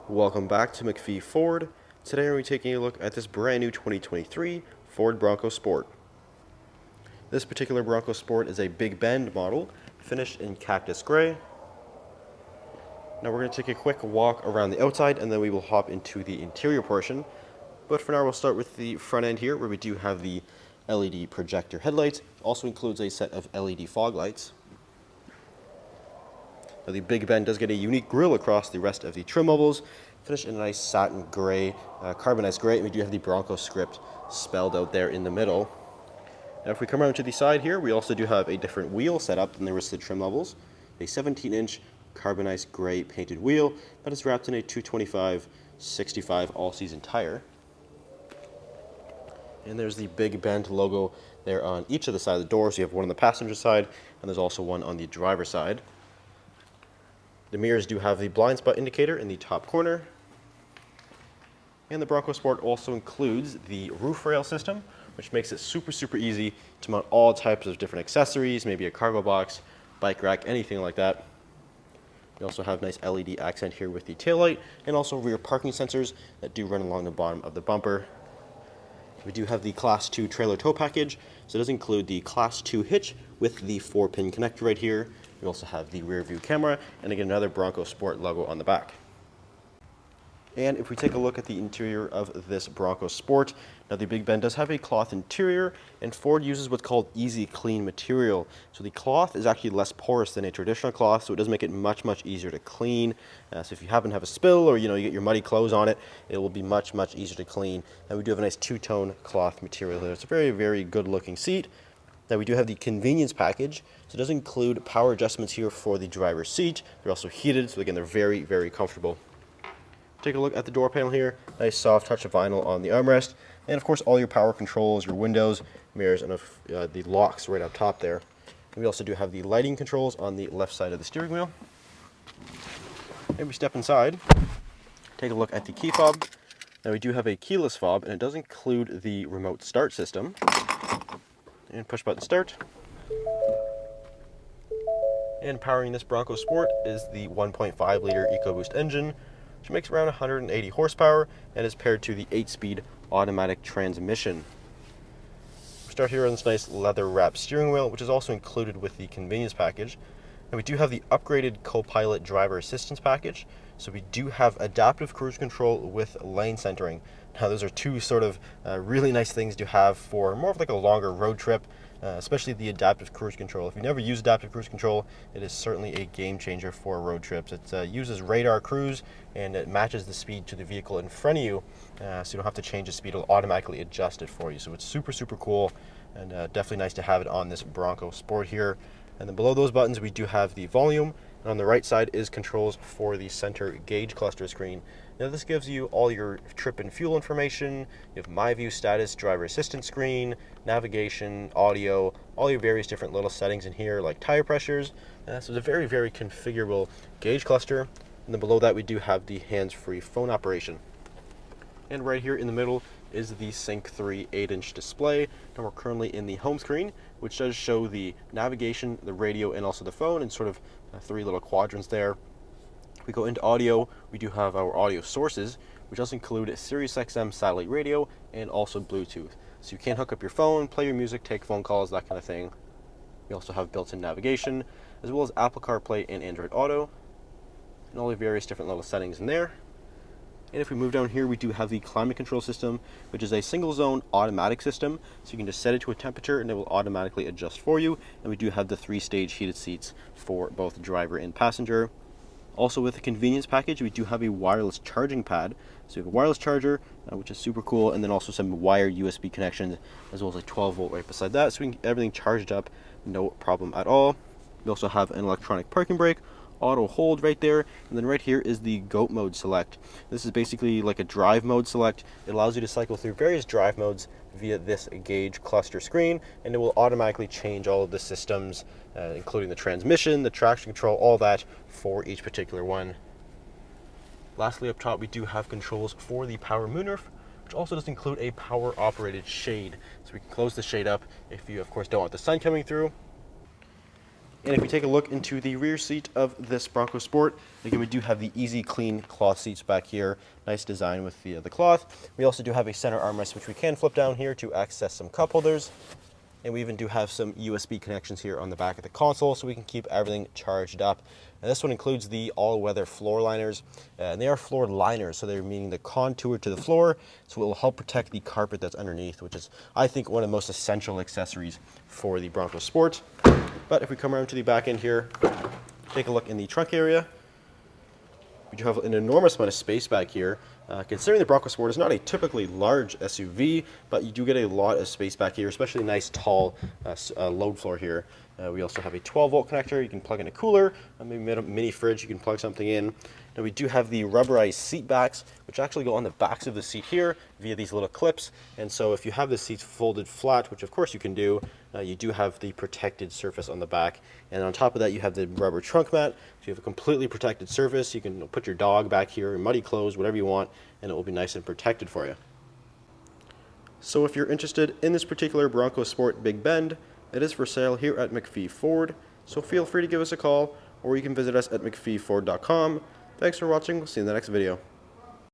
Welcome back to MacPhee Ford. Today we're going to be taking a look at this brand new 2023 Ford Bronco Sport. This particular Bronco Sport is a Big Bend model, finished in cactus gray. Now we're going to take a quick walk around the outside and then we will hop into the interior portion. But for now we'll start with the front end here, where we do have the LED projector headlights. It also includes a set of LED fog lights. Now the Big Bend does get a unique grille across the rest of the trim levels, finished in a nice satin gray, carbonized gray, and we do have the Bronco script spelled out there in the middle. Now if we come around to the side here, we also do have a different wheel setup than the rest of the trim levels. A 17-inch carbonized gray painted wheel that is wrapped in a 225/65 all-season tire. And there's the Big Bend logo there on each of the side of the doors. So you have one on the passenger side, and there's also one on the driver's side. The mirrors do have the blind spot indicator in the top corner. And the Bronco Sport also includes the roof rail system, which makes it super easy to mount all types of different accessories, maybe a cargo box, bike rack, anything like that. We also have nice LED accent here with the taillight, and also rear parking sensors that do run along the bottom of the bumper. We do have the Class 2 trailer tow package, so it does include the Class 2 hitch with the 4-pin connector right here. We also have the rear view camera, and again another Bronco Sport logo on the back. And if we take a look at the interior of this Bronco Sport, now the Big Bend does have a cloth interior, and Ford uses what's called easy clean material. So the cloth is actually less porous than a traditional cloth, so it does make it much easier to clean. So if you happen to have a spill, or you get your muddy clothes on it, it will be much easier to clean. And we do have a nice two-tone cloth material here. It's a very good looking seat. Now we do have the convenience package, so it does include power adjustments here for the driver's seat. They're also heated, so again they're very comfortable. Take a look at the door panel here. Nice soft touch of vinyl on the armrest, and of course all your power controls, your windows, mirrors, and the locks right up top there. And we also do have the lighting controls on the left side of the steering wheel. And we step inside, take a look at the key fob. Now we do have a keyless fob, and it does include the remote start system. And push button start. And powering this Bronco Sport is the 1.5 liter EcoBoost engine, which makes around 180 horsepower and is paired to the 8-speed automatic transmission. We start here on this nice leather wrapped steering wheel, which is also included with the convenience package. And we do have the upgraded co-pilot driver assistance package. So we do have adaptive cruise control with lane centering. Now those are two sort of really nice things to have for more of like a longer road trip, especially the adaptive cruise control. If you never use adaptive cruise control, it is certainly a game changer for road trips. It uses radar cruise, and it matches the speed to the vehicle in front of you, so you don't have to change the speed. It'll automatically adjust it for you. So it's super cool, and definitely nice to have it on this Bronco Sport here. And then below those buttons we do have the volume, and on the right side is controls for the center gauge cluster screen. Now this gives you all your trip and fuel information. You have my view status, driver assistance screen, navigation, audio, all your various different little settings in here like tire pressures. So it's a very configurable gauge cluster. And then below that we do have the hands-free phone operation. And right here in the middle is the Sync 3 8-inch display. And we're currently in the home screen, which does show the navigation, the radio, and also the phone in sort of three little quadrants there. If we go into audio, we do have our audio sources, which does include SiriusXM satellite radio and also Bluetooth. So you can hook up your phone, play your music, take phone calls, that kind of thing. We also have built-in navigation, as well as Apple CarPlay and Android Auto, and all the various different little settings in there. And if we move down here, we do have the climate control system, which is a single zone automatic system. So you can just set it to a temperature and it will automatically adjust for you. And we do have the 3-stage heated seats for both driver and passenger. Also with the convenience package, we do have a wireless charging pad. So we have a wireless charger, which is super cool, and then also some wired USB connections, as well as a 12-volt right beside that. So we can get everything charged up, no problem at all. We also have an electronic parking brake, auto hold right there, and then right here is the GOAT mode select. This is basically like a drive mode select. It allows you to cycle through various drive modes via this gauge cluster screen, and it will automatically change all of the systems, including the transmission, the traction control, all that for each particular one. Lastly, up top we do have controls for the power moonroof, which also does include a power operated shade. So we can close the shade up if you of course don't want the sun coming through. And if we take a look into the rear seat of this Bronco Sport, again, we do have the easy clean cloth seats back here. Nice design with the cloth. We also do have a center armrest, which we can flip down here to access some cup holders. And we even do have some USB connections here on the back of the console, so we can keep everything charged up. And this one includes the all-weather floor liners, and they are floor liners, so they're meaning the contour to the floor, so it will help protect the carpet that's underneath, which is, I think, one of the most essential accessories for the Bronco Sport. But if we come around to the back end here, take a look in the trunk area. We do have an enormous amount of space back here. Considering the Bronco Sport is not a typically large SUV, but you do get a lot of space back here, especially a nice tall load floor here. We also have a 12-volt connector. You can plug in a cooler, maybe a mini fridge. You can plug something in. Now we do have the rubberized seat backs, which actually go on the backs of the seat here via these little clips. And so if you have the seats folded flat, which of course you can do, you do have the protected surface on the back. And on top of that, you have the rubber trunk mat. So you have a completely protected surface. You can put your dog back here, muddy clothes, whatever you want, and it will be nice and protected for you. So if you're interested in this particular Bronco Sport Big Bend, it is for sale here at MacPhee Ford. So feel free to give us a call, or you can visit us at MacPheeFord.com. Thanks for watching. We'll see you in the next video.